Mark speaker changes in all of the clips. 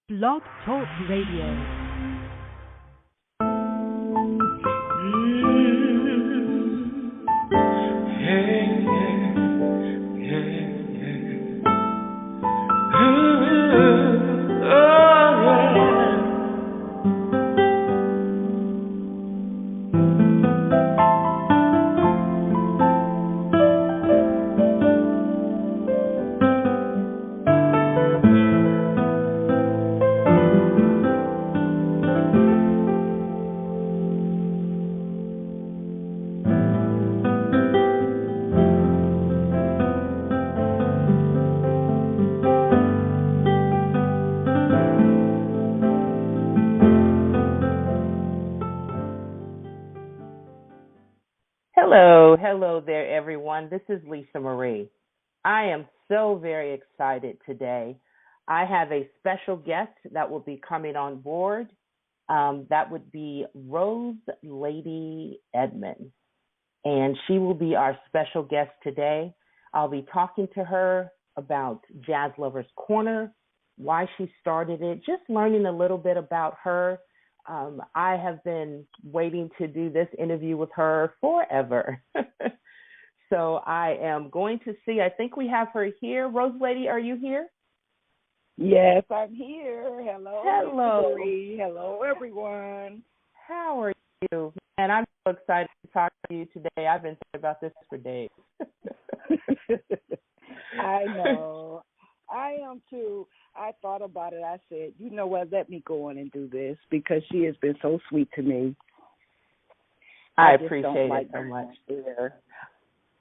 Speaker 1: Blog Talk Radio.
Speaker 2: Hello there, everyone. This is Lisa Marie. I am so very excited today. I have a special guest that will be coming on board. That would be Rose Lady Edmonds, and she will be our special guest today. I'll be talking to her about Jazz Lovers Corner, why she started it, just learning a little bit about her. I have been waiting to do this interview with her forever. So I am going to see, I think we have her here. Rose Lady, are you here?
Speaker 3: Yes, I'm here. Hello.
Speaker 2: Hello.
Speaker 3: Marie. Hello, everyone.
Speaker 2: How are you? And I'm so excited to talk to you today. I've been thinking about this for days.
Speaker 3: I know. I am too. I thought about it. I said, you know what, let me go on and do this because she has been so sweet to me.
Speaker 2: I
Speaker 3: just
Speaker 2: appreciate
Speaker 3: don't like
Speaker 2: it so much.
Speaker 3: There.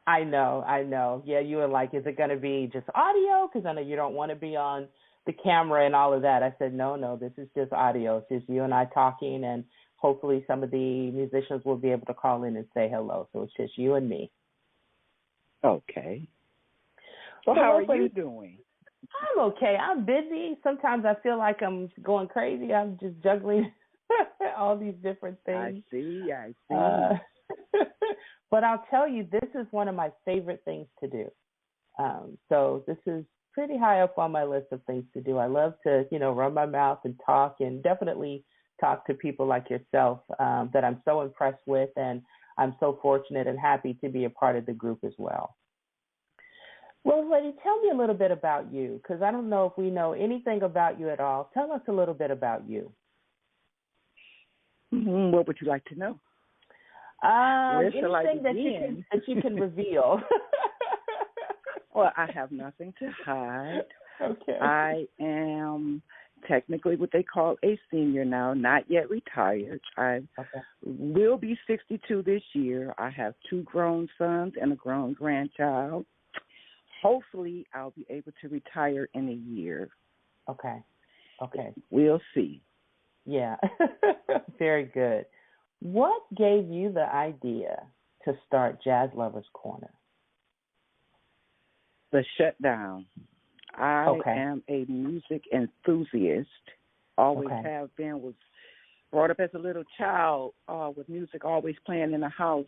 Speaker 2: I know. Yeah, you were like, is it going to be just audio? Because I know you don't want to be on the camera and all of that. I said, no, this is just audio. It's just you and I talking, and hopefully some of the musicians will be able to call in and say hello. So it's just you and me.
Speaker 3: Okay. So how are you doing?
Speaker 2: I'm okay. I'm busy. Sometimes I feel like I'm going crazy. I'm just juggling all these different things.
Speaker 3: I see.
Speaker 2: But I'll tell you, this is one of my favorite things to do. So this is pretty high up on my list of things to do. I love to, run my mouth and talk, and definitely talk to people like yourself that I'm so impressed with, and I'm so fortunate and happy to be a part of the group as well. Well, Lady, tell me a little bit about you, because I don't know if we know anything about you at all. Tell us a little bit about you.
Speaker 3: What would you like to know?
Speaker 2: Anything that you can reveal.
Speaker 3: Well, I have nothing to hide.
Speaker 2: Okay.
Speaker 3: I am technically what they call a senior now, not yet retired. I will be 62 this year. I have 2 grown sons and a grown grandchild. Hopefully, I'll be able to retire in a year.
Speaker 2: Okay.
Speaker 3: We'll see.
Speaker 2: Yeah. Very good. What gave you the idea to start Jazz Lovers Corner?
Speaker 3: The shutdown. I am a music enthusiast. Always have been. Was brought up as a little child with music always playing in the house.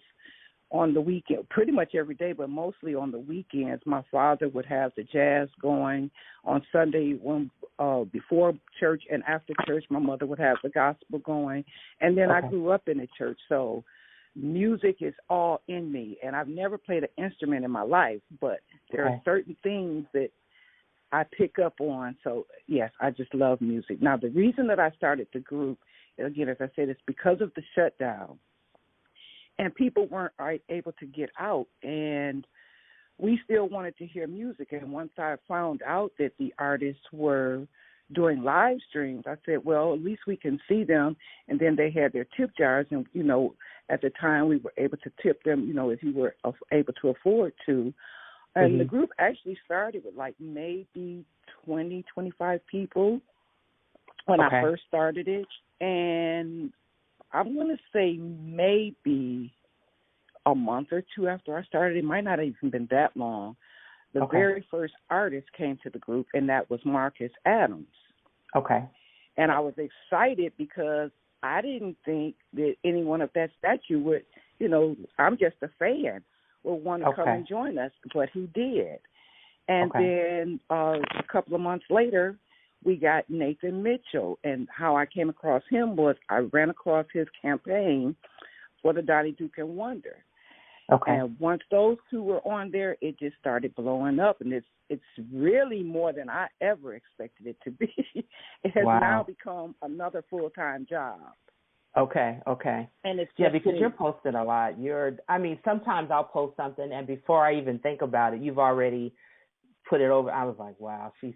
Speaker 3: On the weekend, pretty much every day, but mostly on the weekends, my father would have the jazz going. On Sunday, when before church and after church, my mother would have the gospel going. And then I grew up in the church, so music is all in me. And I've never played an instrument in my life, but there are certain things that I pick up on. So, yes, I just love music. Now, the reason that I started the group, again, as I said, it's because of the shutdown. And people weren't able to get out, and we still wanted to hear music. And once I found out that the artists were doing live streams, I said, well, at least we can see them. And then they had their tip jars, and, at the time we were able to tip them, if you were able to afford to. And the group actually started with like maybe 20, 25 people when I first started it. And I'm going to say maybe a month or 2 after I started. It might not have even been that long. The very first artist came to the group, and that was Marcus Adams.
Speaker 2: Okay.
Speaker 3: And I was excited because I didn't think that anyone of that stature would, I'm just a fan, would want to come and join us, but he did. And then a couple of months later, we got Nathan Mitchell, and how I came across him was I ran across his campaign for the Donnie Duke and Wonder.
Speaker 2: Okay.
Speaker 3: And once those two were on there, it just started blowing up, and it's really more than I ever expected it to be. It has now become another full-time job.
Speaker 2: Okay.
Speaker 3: And it's
Speaker 2: just because you're posting a lot. Sometimes I'll post something, and before I even think about it, you've already put it over. I was like, wow, she's.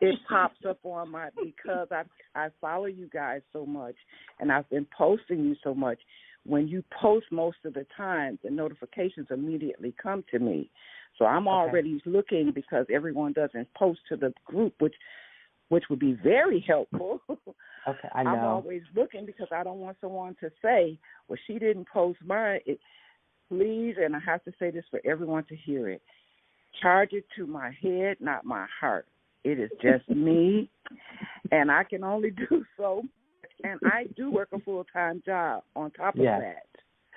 Speaker 3: it pops up on because I follow you guys so much, and I've been posting you so much. When you post most of the time, the notifications immediately come to me. So I'm already looking because everyone doesn't post to the group, which would be very helpful.
Speaker 2: Okay, I know.
Speaker 3: I'm always looking because I don't want someone to say, well, she didn't post mine. Please, and I have to say this for everyone to hear it, charge it to my head, not my heart. It is just me, and I can only do so. And I do work a full-time job on top of that.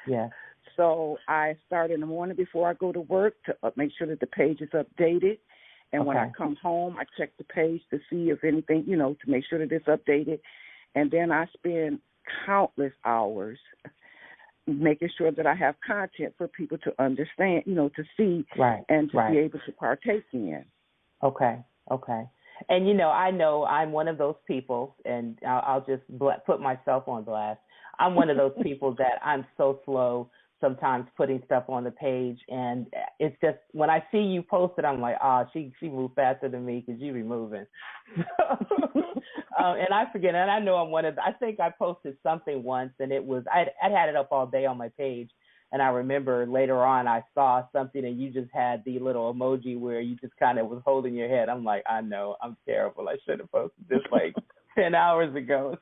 Speaker 2: Yeah.
Speaker 3: So I start in the morning before I go to work to make sure that the page is updated. And when I come home, I check the page to see if anything, to make sure that it's updated. And then I spend countless hours making sure that I have content for people to understand, to see and to be able to partake in.
Speaker 2: Okay. And, I know I'm one of those people, and I'll just put myself on blast. I'm one of those people that I'm so slow sometimes putting stuff on the page, and it's just when I see you post it, I'm like, she moved faster than me because you be moving. And I forget, and I know I'm I think I posted something once, and it was, I'd had it up all day on my page, and I remember later on I saw something, and you just had the little emoji where you just kind of was holding your head. I'm like, I know, I'm terrible. I should have posted this like 10 hours ago.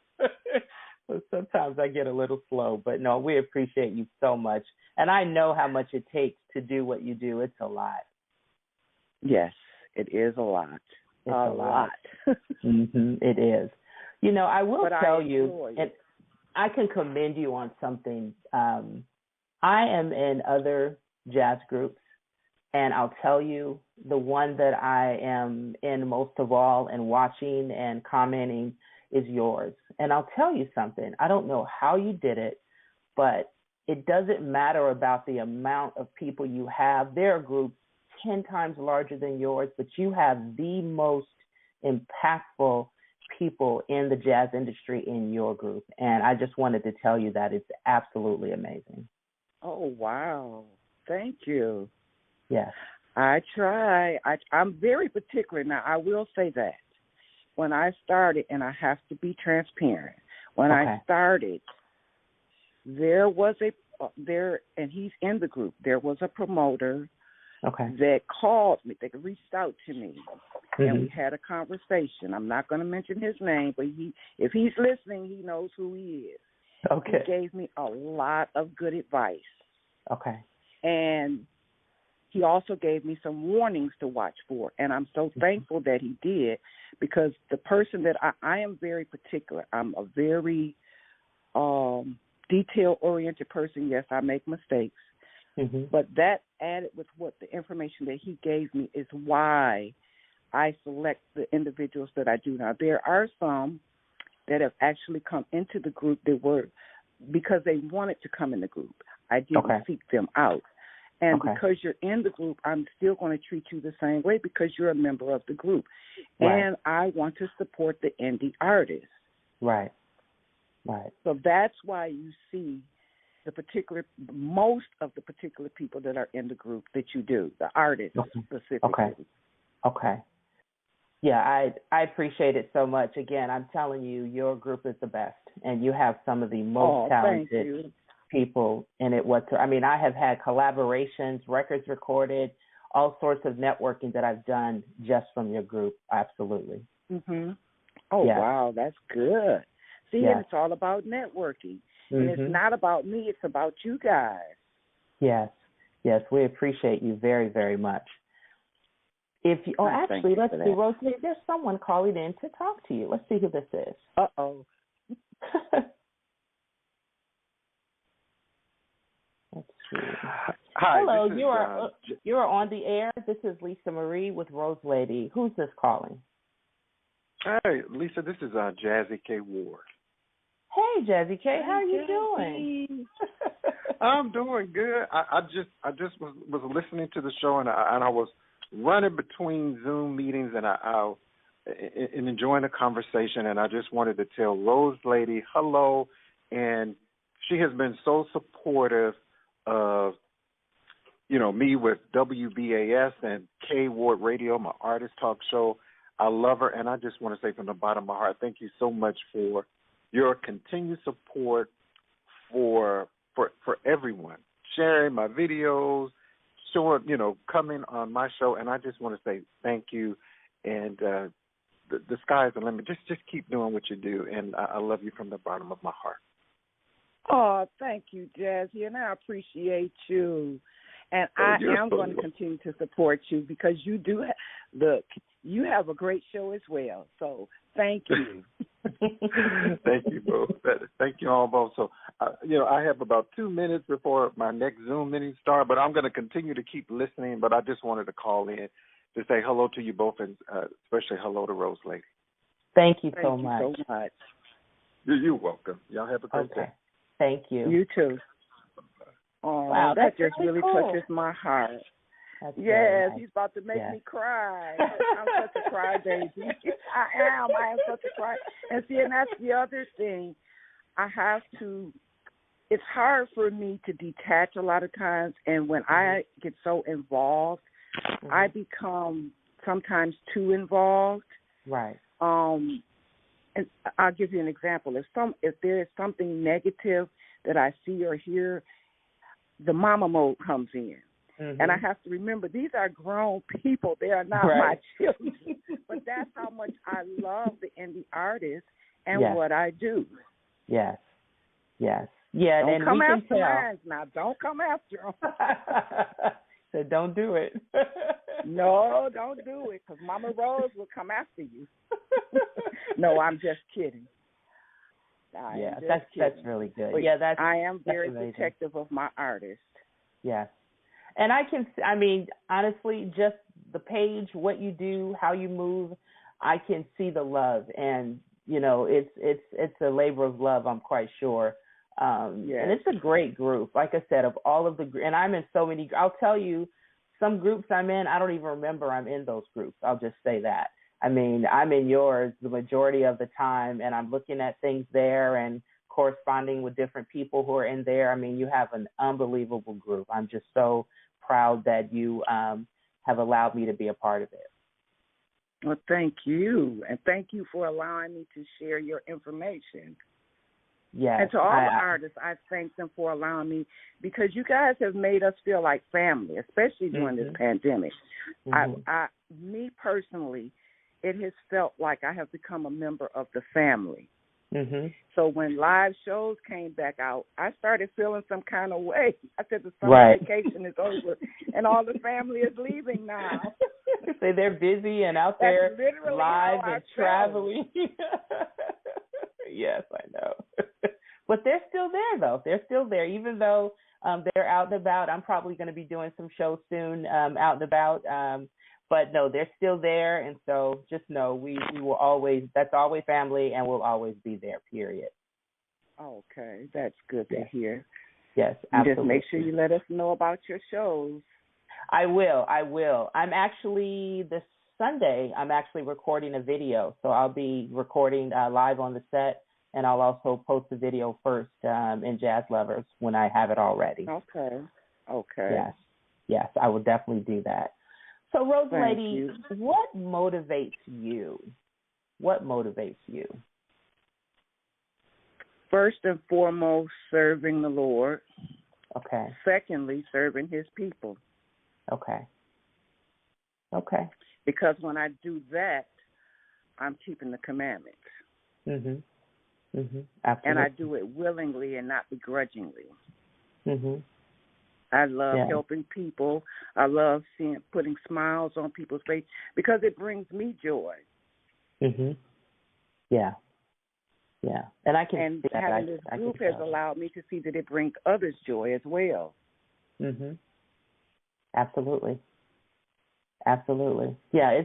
Speaker 2: So sometimes I get a little slow, but no, we appreciate you so much. And I know how much it takes to do what you do. It's a lot.
Speaker 3: Yes, it is a lot.
Speaker 2: It's a lot. It is. I will tell you, and I can commend you on something. I am in other jazz groups, and I'll tell you, the one that I am in most of all and watching and commenting is yours. And I'll tell you something. I don't know how you did it, but it doesn't matter about the amount of people you have. There are groups 10 times larger than yours, but you have the most impactful people in the jazz industry in your group. And I just wanted to tell you that it's absolutely amazing.
Speaker 3: Oh, wow. Thank you.
Speaker 2: Yes.
Speaker 3: I try. I'm very particular. Now, I will say that. When I started, and I have to be transparent, when I started, there was and he's in the group, there was a promoter that called me, that reached out to me, and we had a conversation. I'm not going to mention his name, but if he's listening, he knows who he is. He gave me a lot of good advice. And he also gave me some warnings to watch for, and I'm so thankful that he did, because the person that I am very particular. I'm a very detail-oriented person. Yes, I make mistakes, but that added with what the information that he gave me is why I select the individuals that I do. Now, there are some that have actually come into the group that were because they wanted to come in the group. I didn't seek them out. And because you're in the group, I'm still going to treat you the same way because you're a member of the group. And I want to support the indie artists.
Speaker 2: Right.
Speaker 3: So that's why you see most of the particular people that are in the group that you do, the artists specifically.
Speaker 2: Yeah, I appreciate it so much. Again, I'm telling you, your group is the best, and you have some of the most talented people in it. I have had collaborations, records recorded, all sorts of networking that I've done just from your group. Absolutely.
Speaker 3: Wow, that's good. See, and it's all about networking. And it's not about me, it's about you guys. Yes,
Speaker 2: we appreciate you very, very much. Let's see, Rosalie, there's someone calling in to talk to you. Let's see who this is.
Speaker 3: Uh-oh.
Speaker 2: Let's see.
Speaker 4: Hi.
Speaker 2: Hello, you are on the air. This is Lisa Marie with Rose Lady. Who's this calling?
Speaker 4: Hi, Lisa. This is Jazzy K. Ward.
Speaker 2: Hey, Jazzy K. How are you doing?
Speaker 4: I'm doing good. I just was listening to the show, and I was running between Zoom meetings, and I enjoying the conversation. And I just wanted to tell Rose Lady hello, and she has been so supportive of me with WBAS and K Ward Radio, my artist talk show. I love her, and I just want to say from the bottom of my heart, thank you so much for your continued support for everyone, sharing my videos, showing, coming on my show, and I just want to say thank you, and the sky's the limit. Just keep doing what you do, and I love you from the bottom of my heart.
Speaker 3: Oh, thank you, Jazzy, and I appreciate you. And I am going to continue to support you because you you have a great show as well. So thank you.
Speaker 4: Thank you both. Thank you all both. So, I have about 2 minutes before my next Zoom meeting starts, but I'm going to continue to keep listening. But I just wanted to call in to say hello to you both, and especially hello to Rose Lady.
Speaker 2: Thank you so much.
Speaker 3: Thank you so much.
Speaker 4: You're welcome. Y'all have a great day.
Speaker 2: Thank you.
Speaker 3: You too. Oh,
Speaker 2: wow,
Speaker 3: that just really
Speaker 2: cool.
Speaker 3: touches my heart.
Speaker 2: That's
Speaker 3: yes,
Speaker 2: nice.
Speaker 3: He's about to make me cry. I'm such a crybaby. I am such a cry. And see, and that's the other thing. It's hard for me to detach a lot of times, and when I get so involved, I become sometimes too involved.
Speaker 2: Right.
Speaker 3: And I'll give you an example. If there is something negative that I see or hear, the mama mode comes in. Mm-hmm. And I have to remember, these are grown people. They are not my children. But that's how much I love the indie artist and what I do.
Speaker 2: Yes. Yeah,
Speaker 3: don't
Speaker 2: and
Speaker 3: come
Speaker 2: we
Speaker 3: after
Speaker 2: can tell.
Speaker 3: mine now. Don't come after them.
Speaker 2: So don't do it.
Speaker 3: No, don't do it, because Mama Rose will come after you. No, I'm just kidding.
Speaker 2: That's really good.
Speaker 3: But I am very protective of my artist.
Speaker 2: Yes. And honestly, just the page, what you do, how you move, I can see the love, and it's a labor of love, I'm quite sure. And it's a great group. Like I said, of all of and I'm in so many. I'll tell you, some groups I'm in, I don't even remember I'm in those groups. I'll just say that. I'm in yours the majority of the time, and I'm looking at things there and corresponding with different people who are in there. You have an unbelievable group. I'm just so proud that you have allowed me to be a part of it.
Speaker 3: Well, thank you. And thank you for allowing me to share your information.
Speaker 2: Yes.
Speaker 3: And to all the artists, I thank them for allowing me, because you guys have made us feel like family, especially during this pandemic. Mm-hmm. Me personally, it has felt like I have become a member of the family. Mm-hmm. So when live shows came back out, I started feeling some kind of way. I said the summer vacation is over, and all the family is leaving now.
Speaker 2: So they're busy and out there live and traveling. Yes, I know. But they're still there, though. They're still there, even though they're out and about. I'm probably going to be doing some shows soon out and about. But no, they're still there, and so just know we will always, that's always family, and we'll always be there, period.
Speaker 3: Okay, that's good to hear.
Speaker 2: Yes, absolutely.
Speaker 3: Just make sure you let us know about your shows.
Speaker 2: I will. I'm actually, this Sunday, I'm actually recording a video, so I'll be recording live on the set, and I'll also post the video first in Jazz Lovers when I have it all ready.
Speaker 3: Okay.
Speaker 2: Yes, I will definitely do that. So, Rose Lady, what motivates you?
Speaker 3: First and foremost, serving the Lord.
Speaker 2: Okay.
Speaker 3: Secondly, serving His people.
Speaker 2: Okay.
Speaker 3: Because when I do that, I'm keeping the commandments.
Speaker 2: Absolutely.
Speaker 3: And I do it willingly and not begrudgingly. I love helping people. I love putting smiles on people's face because it brings me joy.
Speaker 2: Yeah. And I can.
Speaker 3: And having this group has allowed me to see that it brings others joy as well. Absolutely.
Speaker 2: Yeah,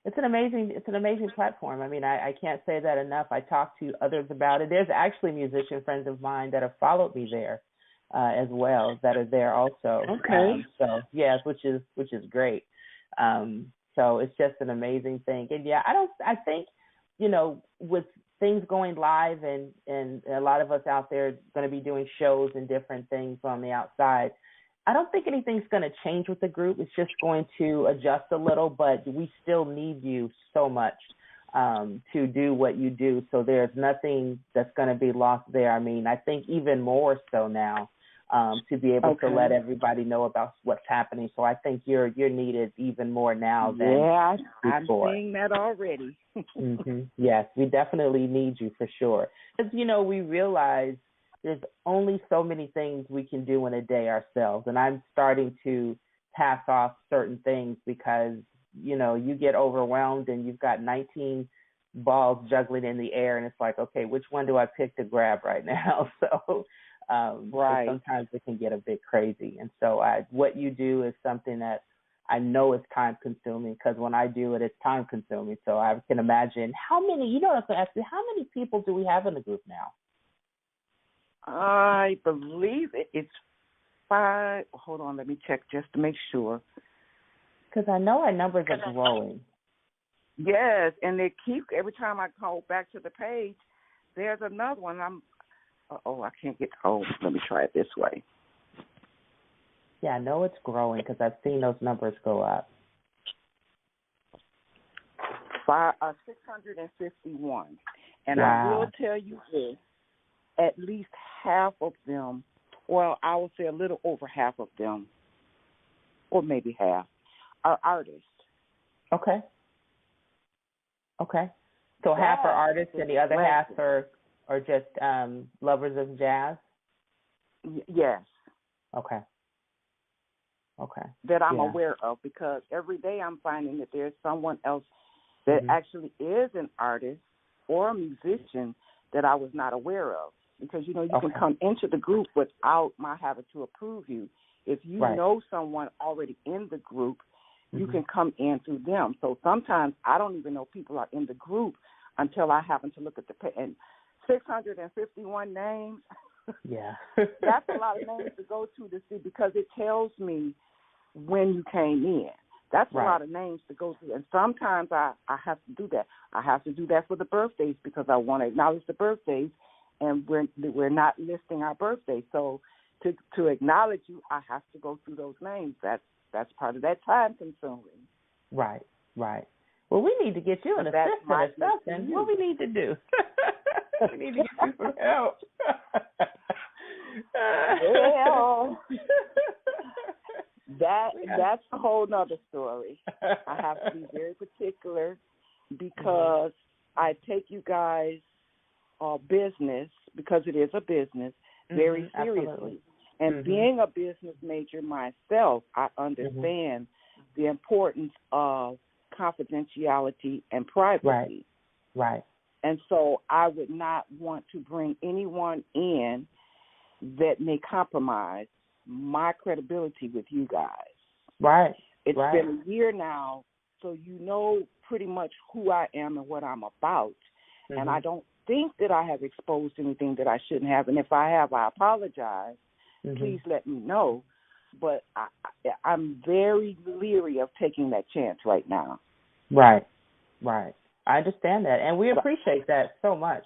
Speaker 2: it's an amazing platform. I mean, I can't say that enough. I talk to others about it. There's actually musician friends of mine that have followed me there as well, that are there also.
Speaker 3: Okay.
Speaker 2: So yes, which is great. So it's just an amazing thing. And yeah, I think, with things going live and a lot of us out there going to be doing shows and different things on the outside, I don't think anything's going to change with the group. It's just going to adjust a little, but we still need you so much to do what you do. So there's nothing that's going to be lost there. I mean, I think even more so now to be able to let everybody know about what's happening. So I think you're needed even more now than before.
Speaker 3: I'm seeing that already.
Speaker 2: Mm-hmm. Yes, we definitely need you for sure. Because, we realize there's only so many things we can do in a day ourselves. And I'm starting to pass off certain things because, you get overwhelmed and you've got 19 balls juggling in the air and it's like, okay, which one do I pick to grab right now? So right. Sometimes it can get a bit crazy. And so what you do is something that I know is time consuming because when I do it, it's time consuming. So I can imagine how many people do we have in the group now?
Speaker 3: I believe it's 5. Hold on, let me check just to make sure.
Speaker 2: Because I know our numbers are growing.
Speaker 3: Yes, and they keep, every time I go back to the page, there's another one. I can't get, let me try it this way.
Speaker 2: Yeah, I know it's growing because I've seen those numbers go up.
Speaker 3: 651. And I will tell you this, at least half of them, well, I would say a little over half of them, or maybe half, are artists.
Speaker 2: Okay. So half are artists and the other half are just lovers of jazz?
Speaker 3: Yes.
Speaker 2: Okay.
Speaker 3: That I'm aware of, because every day I'm finding that there's someone else that actually is an artist or a musician that I was not aware of. Because, you can come into the group without my having to approve you. If you know someone already in the group, you can come in through them. So sometimes I don't even know people are in the group until I happen to look at the page. And 651 names, that's a lot of names to go to see, because it tells me when you came in. That's a lot of names to go through. And sometimes I have to do that. I have to do that for the birthdays because I want to acknowledge the birthdays, and we're not listing our birthdays. So to acknowledge you, I have to go through those names. That's part of that time consuming.
Speaker 2: Right. Well, we need to get you an assistant or something. What we need to do? We need to get you some help.
Speaker 3: That's a whole nother story. I have to be very particular because I take you guys' business, because it is a business, very seriously.
Speaker 2: Absolutely.
Speaker 3: And being a business major myself, I understand the importance of confidentiality and privacy.
Speaker 2: Right.
Speaker 3: And so I would not want to bring anyone in that may compromise my credibility with you guys.
Speaker 2: Right.
Speaker 3: It's been a year now, so you know pretty much who I am and what I'm about. And I don't think that I have exposed anything that I shouldn't have. And if I have, I apologize. Please let me know. But I'm very leery of taking that chance right now.
Speaker 2: Right. I understand that, and we appreciate that so much.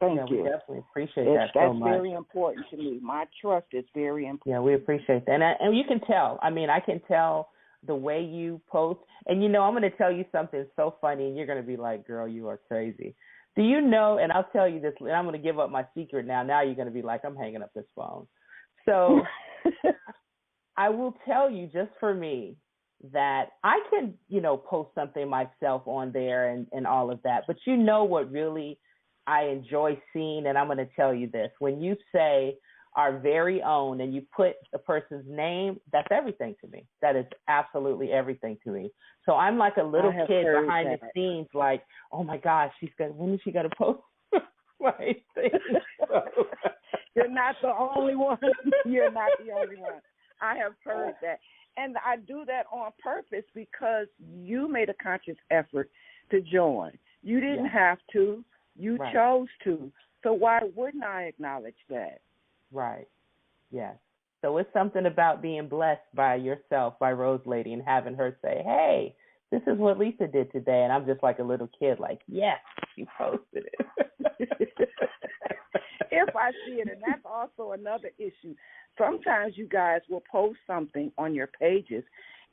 Speaker 3: Thank you.
Speaker 2: We definitely appreciate that so much.
Speaker 3: That's very important to me. My trust is very important.
Speaker 2: Yeah, we appreciate that. And you can tell. I mean, I can tell the way you post. And, I'm going to tell you something so funny, and you're going to be like, girl, you are crazy. Do you know, and I'll tell you this, and I'm going to give up my secret now. Now you're going to be like, I'm hanging up this phone. So I will tell you, just for me, that I can, post something myself on there and all of that. But what really I enjoy seeing, and I'm going to tell you this, when you say our very own and you put a person's name, that's everything to me. That is absolutely everything to me. So I'm like a little kid behind the scenes, like, oh my gosh, when is she going to post my thing? So.
Speaker 3: You're not the only one. You're not the only one. I have heard that. And I do that on purpose because you made a conscious effort to join. You didn't have to. You chose to. So why wouldn't I acknowledge that?
Speaker 2: Right. Yes. So it's something about being blessed by yourself, by Rose Lady, and having her say, hey, this is what Lisa did today. And I'm just like a little kid, like, yes, you posted it.
Speaker 3: If I see it, and that's also another issue. Sometimes you guys will post something on your pages.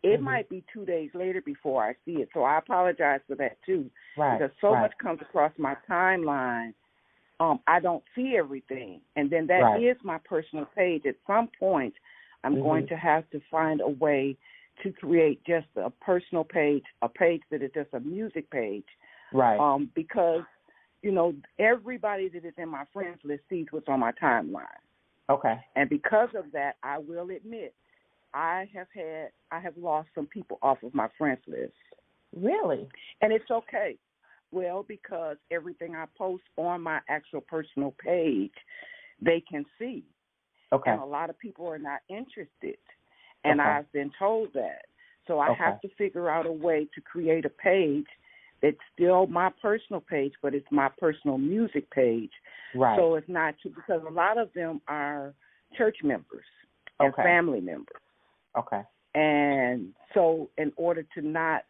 Speaker 3: It might be 2 days later before I see it. So I apologize for that, too, because so much comes across my timeline. I don't see everything. And then that is my personal page. At some point, I'm going to have to find a way to create just a personal page, a page that is just a music page.
Speaker 2: Right.
Speaker 3: Because, you know, everybody that is in my friends list sees what's on my timeline.
Speaker 2: Okay.
Speaker 3: And because of that, I will admit, I have lost some people off of my friends list.
Speaker 2: Really?
Speaker 3: And it's okay. Well, because everything I post on my actual personal page, they can see.
Speaker 2: Okay.
Speaker 3: And a lot of people are not interested. And I've been told that. So I have to figure out a way to create a page that's still my personal page, but it's my personal music page.
Speaker 2: Right.
Speaker 3: So it's not too, because a lot of them are church members and family members.
Speaker 2: Okay.
Speaker 3: And so in order to not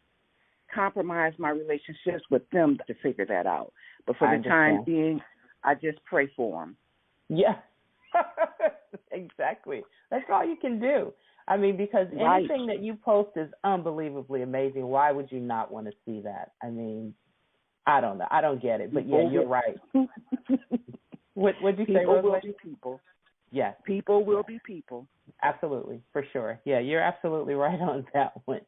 Speaker 3: compromise my relationships with them, to figure that out. But for the time being, I just pray for them.
Speaker 2: Yeah. Exactly. That's all you can do. I mean, because anything that you post is unbelievably amazing. Why would you not want to see that? I mean, I don't know. I don't get it. But, yeah, you're right. What'd you say?
Speaker 3: People will be people.
Speaker 2: Yes.
Speaker 3: People will be people.
Speaker 2: Absolutely, for sure. Yeah, you're absolutely right on that one.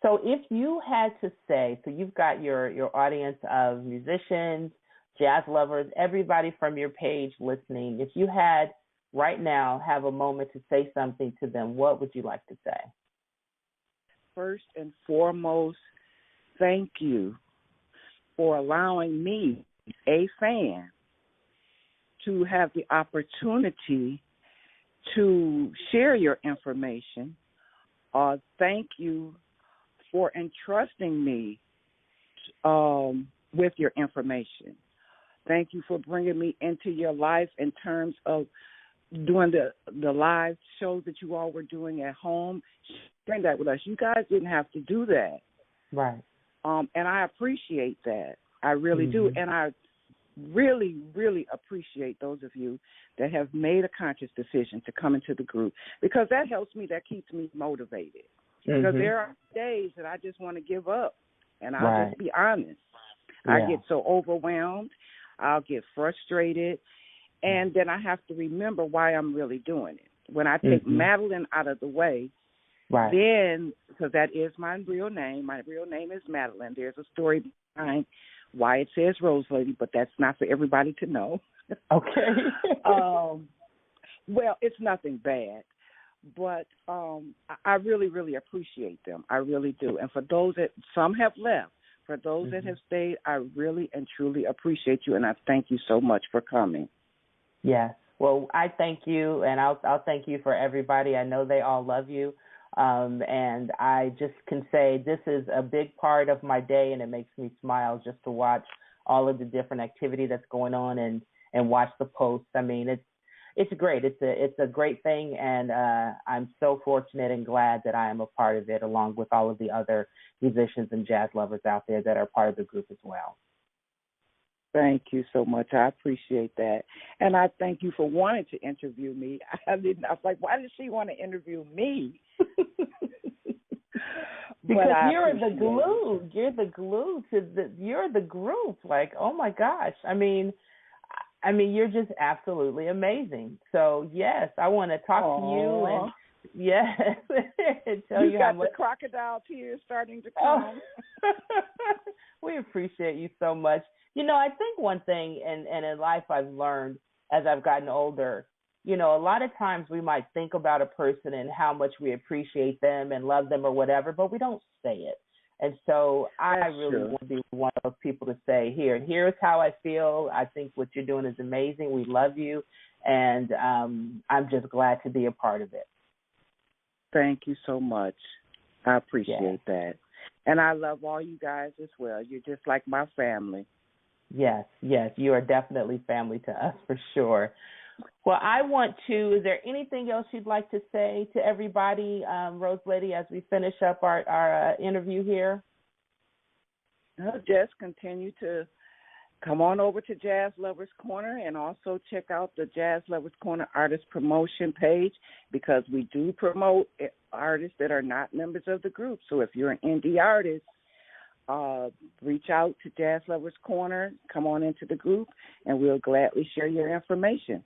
Speaker 2: So if you had to say, so you've got your audience of musicians, jazz lovers, everybody from your page listening, if you had right now have a moment to say something to them, what would you like to say?
Speaker 3: First and foremost, thank you for allowing me, a fan, to have the opportunity to share your information. Thank you for entrusting me with your information. Thank you for bringing me into your life in terms of doing the live shows that you all were doing at home, sharing that with us. You guys didn't have to do that.
Speaker 2: Right.
Speaker 3: And I appreciate that. I really do. And I really, really appreciate those of you that have made a conscious decision to come into the group, because that helps me, that keeps me motivated. Because there are days that I just want to give up, and I'll just be honest. Yeah. I get so overwhelmed, I'll get frustrated, and then I have to remember why I'm really doing it. When I take Madeline out of the way, then, because that is my real name is Madeline. There's a story behind why it says Rose Lady, but that's not for everybody to know.
Speaker 2: Okay.
Speaker 3: Well, it's nothing bad, but I really, really appreciate them. I really do. And for those that, some have left, for those that have stayed, I really and truly appreciate you, and I thank you so much for coming.
Speaker 2: Yes. Well, I thank you, and I'll thank you for everybody. I know they all love you. And I just can say this is a big part of my day, and it makes me smile just to watch all of the different activity that's going on and watch the posts. I mean, it's great. It's a great thing, and I'm so fortunate and glad that I am a part of it, along with all of the other musicians and jazz lovers out there that are part of the group as well.
Speaker 3: Thank you so much. I appreciate that. And I thank you for wanting to interview me. I was like, why did she want to interview me?
Speaker 2: Because you're the glue. You're the glue you're the group. Like, oh my gosh. I mean, you're just absolutely amazing. So yes, I want to talk to you and and tell you how much
Speaker 3: the crocodile tears starting to come.
Speaker 2: We appreciate you so much. You know, I think one thing and in life I've learned as I've gotten older, you know, a lot of times we might think about a person and how much we appreciate them and love them or whatever, but we don't say it. And so I really want to be one of those people to say, here's how I feel. I think what you're doing is amazing. We love you. And I'm just glad to be a part of it.
Speaker 3: Thank you so much. I appreciate that. And I love all you guys as well. You're just like my family.
Speaker 2: Yes, you are definitely family to us for sure. Well, is there anything else you'd like to say to everybody, Rose Lady, as we finish up our interview here?
Speaker 3: Just continue to come on over to Jazz Lovers Corner and also check out the Jazz Lovers Corner artist promotion page, because we do promote artists that are not members of the group. So if you're an indie artist, reach out to Jazz Lovers Corner, come on into the group, and we'll gladly share your information.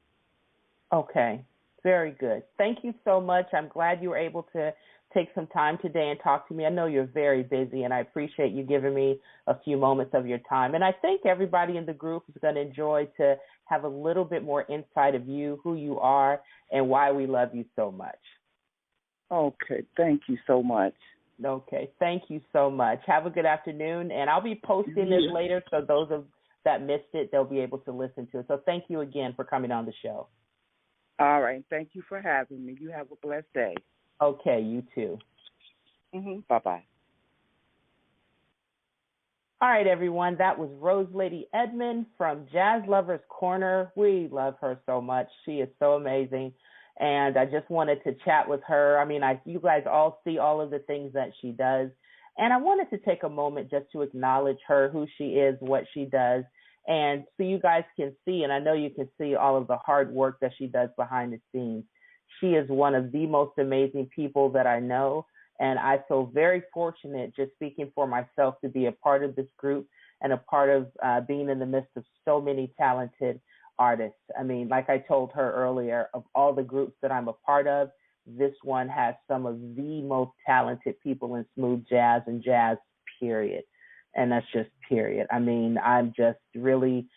Speaker 2: Okay, very good. Thank you so much. I'm glad you were able to take some time today and talk to me. I know you're very busy, and I appreciate you giving me a few moments of your time. And I think everybody in the group is going to enjoy to have a little bit more insight of you, who you are, and why we love you so much.
Speaker 3: Okay, thank you so much.
Speaker 2: Okay, thank you so much. Have a good afternoon, and I'll be posting this later, so those that missed it, they'll be able to listen to it. So thank you again for coming on the show.
Speaker 3: All right, thank you for having me. You have a blessed day.
Speaker 2: Okay, you too.
Speaker 3: Bye-bye.
Speaker 2: All right, everyone, that was Rose Lady Edmond from Jazz Lovers Corner. We love her so much. She is so amazing. And I just wanted to chat with her. I mean, you guys all see all of the things that she does. And I wanted to take a moment just to acknowledge her, who she is, what she does. And so you guys can see, and I know you can see all of the hard work that she does behind the scenes. She is one of the most amazing people that I know. And I feel very fortunate, just speaking for myself, to be a part of this group and a part of being in the midst of so many talented artists. I mean, like I told her earlier, of all the groups that I'm a part of, this one has some of the most talented people in smooth jazz and jazz, period. And that's just period. I mean, I'm just really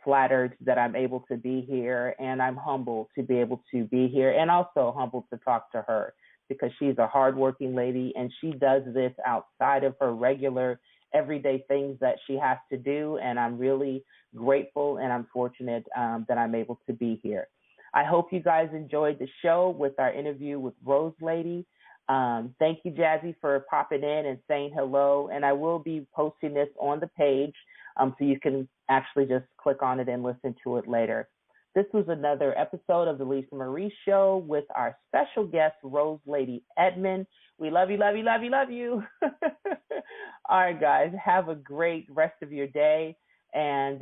Speaker 2: flattered that I'm able to be here, and I'm humbled to be able to be here, and also humbled to talk to her, because she's a hardworking lady, and she does this outside of her regular everyday things that she has to do, and I'm really grateful and I'm fortunate that I'm able to be here. I hope you guys enjoyed the show with our interview with Rose Lady. Thank you, Jazzy, for popping in and saying hello, and I will be posting this on the page so you can actually just click on it and listen to it later. This was another episode of the Lisa Marie Show with our special guest, Rose Lady Edmond. We love you, love you, love you, love you. All right, guys, have a great rest of your day. And,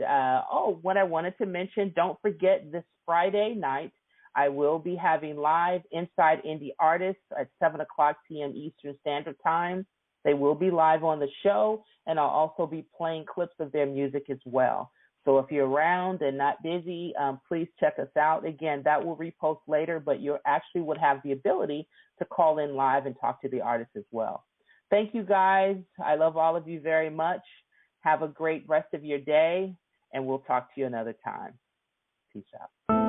Speaker 2: what I wanted to mention, don't forget this Friday night, I will be having live Inside Indie Artists at 7 o'clock p.m. Eastern Standard Time. They will be live on the show, and I'll also be playing clips of their music as well. So if you're around and not busy, please check us out. Again, that will repost later, but you actually would have the ability to call in live and talk to the artists as well. Thank you, guys. I love all of you very much. Have a great rest of your day, and we'll talk to you another time. Peace out.